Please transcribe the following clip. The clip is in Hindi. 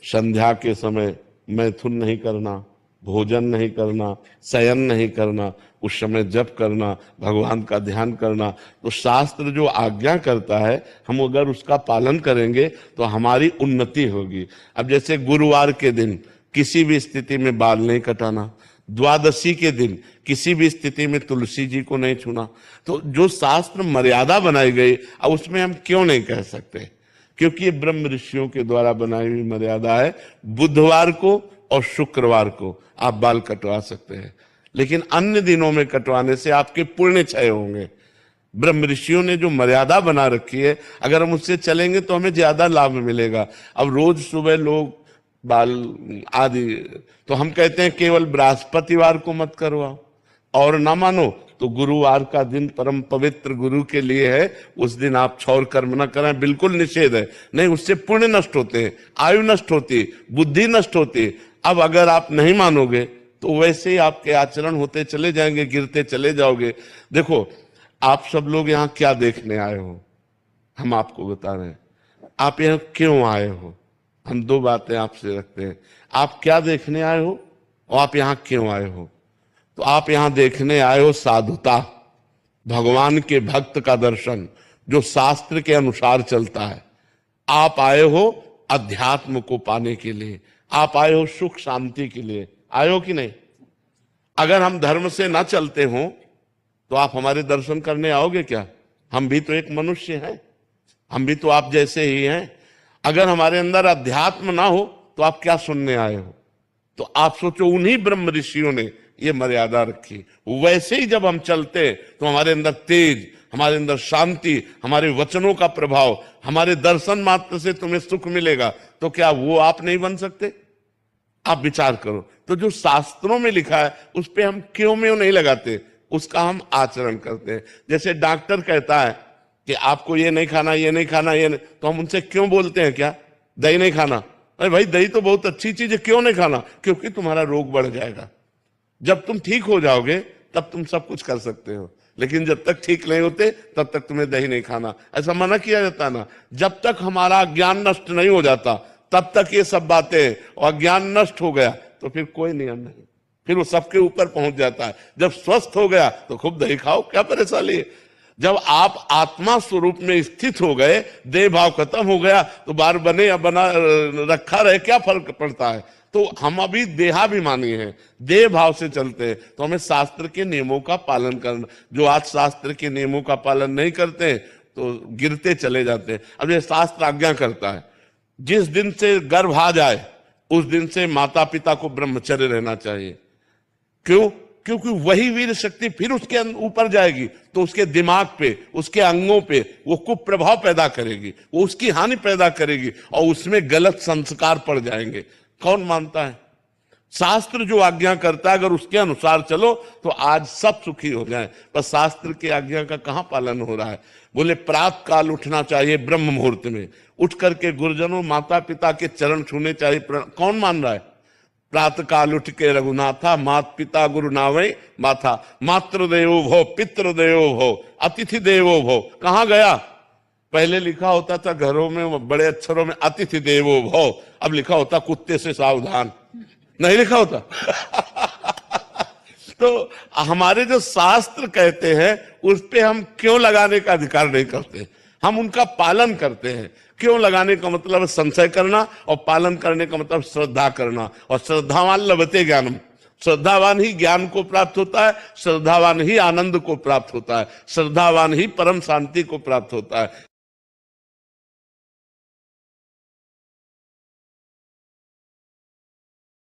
संध्या के समय मैथुन नहीं करना, भोजन नहीं करना, शयन नहीं करना, उस समय जप करना, भगवान का ध्यान करना। तो शास्त्र जो आज्ञा करता है, हम अगर उसका पालन करेंगे तो हमारी उन्नति होगी। अब जैसे गुरुवार के दिन किसी भी स्थिति में बाल नहीं कटाना, द्वादशी के दिन किसी भी स्थिति में तुलसी जी को नहीं छूना। तो जो शास्त्र मर्यादा बनाई गई, अब उसमें हम क्यों नहीं कह सकते? क्योंकि ये ब्रह्म ऋषियों के द्वारा बनाई हुई मर्यादा है। बुधवार को और शुक्रवार को आप बाल कटवा सकते हैं, लेकिन अन्य दिनों में कटवाने से आपके पुण्य क्षय होंगे। ब्रह्म ऋषियों ने जो मर्यादा बना रखी है, अगर हम उससे चलेंगे तो हमें ज्यादा लाभ मिलेगा। अब रोज सुबह लोग बाल आदि, तो हम कहते हैं केवल बृहस्पतिवार को मत करवाओ, और ना मानो तो गुरुवार का दिन परम पवित्र गुरु के लिए है, उस दिन आप क्षौर कर्म न करें, बिल्कुल निषेध है। नहीं, उससे पुण्य नष्ट होते हैं, आयु नष्ट होती, बुद्धि नष्ट होती। अब अगर आप नहीं मानोगे तो वैसे ही आपके आचरण होते चले जाएंगे, गिरते चले जाओगे। देखो, आप सब लोग यहाँ क्या देखने आए हो, हम आपको बता रहे हैं। आप यहाँ क्यों आए हो, हम दो बातें आपसे रखते हैं। आप क्या देखने आए हो और आप यहाँ क्यों आए हो? तो आप यहाँ देखने आए हो साधुता, भगवान के भक्त का दर्शन जो शास्त्र के अनुसार चलता है। आप आए हो अध्यात्म को पाने के लिए, आप आए हो सुख शांति के लिए। आए हो कि नहीं? अगर हम धर्म से ना चलते हो तो आप हमारे दर्शन करने आओगे क्या? हम भी तो एक मनुष्य हैं, हम भी तो आप जैसे ही हैं। अगर हमारे अंदर अध्यात्म ना हो तो आप क्या सुनने आए हो? तो आप सोचो, उन्हीं ब्रह्म ऋषियों ने ये मर्यादा रखी। वैसे ही जब हम चलते तो हमारे अंदर तेज, हमारे अंदर शांति, हमारे वचनों का प्रभाव, हमारे दर्शन मात्र से तुम्हें सुख मिलेगा। तो क्या वो आप नहीं बन सकते? आप विचार करो। तो जो शास्त्रों में लिखा है उस पे हम क्यों नहीं लगाते, उसका हम आचरण करते हैं। जैसे डॉक्टर कहता है कि आपको ये नहीं खाना, ये नहीं खाना, ये नहीं, तो हम उनसे क्यों बोलते हैं क्या दही नहीं खाना? अरे भाई, दही तो बहुत अच्छी चीज है, क्यों नहीं खाना? क्योंकि तुम्हारा रोग बढ़ जाएगा। जब तुम ठीक हो जाओगे तब तुम सब कुछ कर सकते हो, लेकिन जब तक ठीक नहीं होते तब तक तुम्हें दही नहीं खाना, ऐसा मना किया जाता ना। जब तक हमारा ज्ञान नष्ट नहीं हो जाता तब तक ये सब बातें, और ज्ञान नष्ट हो गया तो फिर कोई नियम नहीं, फिर वो सबके ऊपर पहुंच जाता है। जब स्वस्थ हो गया तो खूब दही खाओ, क्या परेशानी है? जब आप आत्मा स्वरूप में स्थित हो गए, देह भाव खत्म हो गया, तो बार बने या बना रखा रहे, क्या फर्क पड़ता है? तो हम अभी देहाभिमानी हैं, देह भाव से चलते हैं। तो हमें शास्त्र के नियमों का पालन करना। जो आज शास्त्र के नियमों का पालन नहीं करते तो गिरते चले जाते हैं। अब ये शास्त्र आज्ञा करता है, जिस दिन से गर्भ आ जाए उस दिन से माता पिता को ब्रह्मचर्य रहना चाहिए। क्यों? क्योंकि वही वीर शक्ति फिर उसके ऊपर जाएगी तो उसके दिमाग पे, उसके अंगों पे वो कुप्रभाव पैदा करेगी, वो उसकी हानि पैदा करेगी और उसमें गलत संस्कार पड़ जाएंगे। कौन मानता है? शास्त्र जो आज्ञा करता है अगर उसके अनुसार चलो तो आज सब सुखी हो जाए। पर शास्त्र की आज्ञा का कहां पालन हो रहा है? बोले प्रातः काल उठना चाहिए, ब्रह्म मुहूर्त में उठ करके गुरुजनों माता पिता के चरण छूने चाहिए। कौन मान रहा है? प्रातः काल उठ के रघुनाथा, मात पिता गुरु नावे माथा, मातृ देवो भो, पितृ देवो भो, अतिथि देवो भो। कहां गया? पहले लिखा होता था घरों में बड़े अक्षरों में अतिथि देवो भव, अब लिखा होता कुत्ते से सावधान, नहीं लिखा होता। तो हमारे जो शास्त्र कहते हैं उस पे हम क्यों लगाने का अधिकार नहीं करते? हम उनका पालन करते हैं। क्यों लगाने का मतलब संशय करना, और पालन करने का मतलब श्रद्धा करना। और श्रद्धावान लभते ज्ञानम, श्रद्धावान ही ज्ञान को प्राप्त होता है, श्रद्धावान ही आनंद को प्राप्त होता है, श्रद्धावान ही परम शांति को प्राप्त होता है।